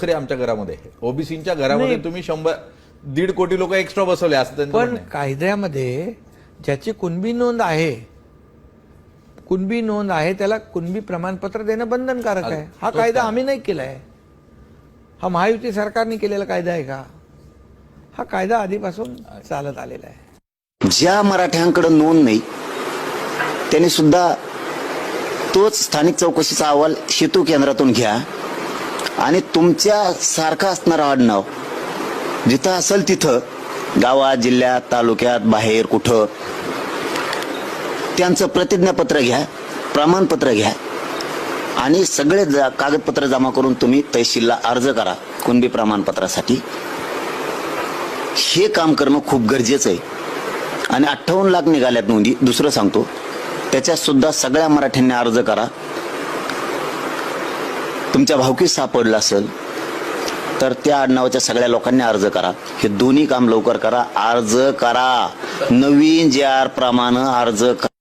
दुसरे आमच्या घरामध्ये. ओबीसीच्या घरामध्ये तुम्ही 100-1.5 कोटी लोक एक्स्ट्रा बसवले असं त्यांचं पण म्हणणं आहे. कायद्यामध्ये ज्याची कुणबी नोंद आहे त्याला कुणबी प्रमाणपत्र देणं बंधनकारक आहे. हा तोच कायदा कायदा. आम्ही नाही केलाय. हा महायुती सरकारने केलेला कायदा आहे का? हा कायदा आधीपासून चालत आलेला आहे. ज्या मराठ्यांकडे नोंद नाही त्यांनी सुद्धा तोच स्थानिक चौकशीचा अहवाल सेतू केंद्रातून घ्या आणि तुमच्या सारखं असणारं आडनाव जिथं असेल तिथं गावात, जिल्ह्यात, तालुक्यात, बाहेर कुठं त्यांचं प्रतिज्ञापत्र घ्या, प्रमाणपत्र घ्या आणि सगळे कागदपत्र जमा करून तुम्ही तहसीलला अर्ज करा कुणबी प्रमाणपत्रासाठी. हे काम करणं खूप गरजेचं आहे. आणि 58 लाख निघाल्यात नोंदी. दुसरं सांगतो, त्याच्यात सुद्धा सगळ्या मराठ्यांनी अर्ज करा. तुमच्या भावकीत सापडलं असेल तर त्या आडनावाच्या सगळ्या लोकांनी अर्ज करा. हे दोन्ही काम लवकर करा. अर्ज करा, नवीन JR प्रमाणे अर्ज करा.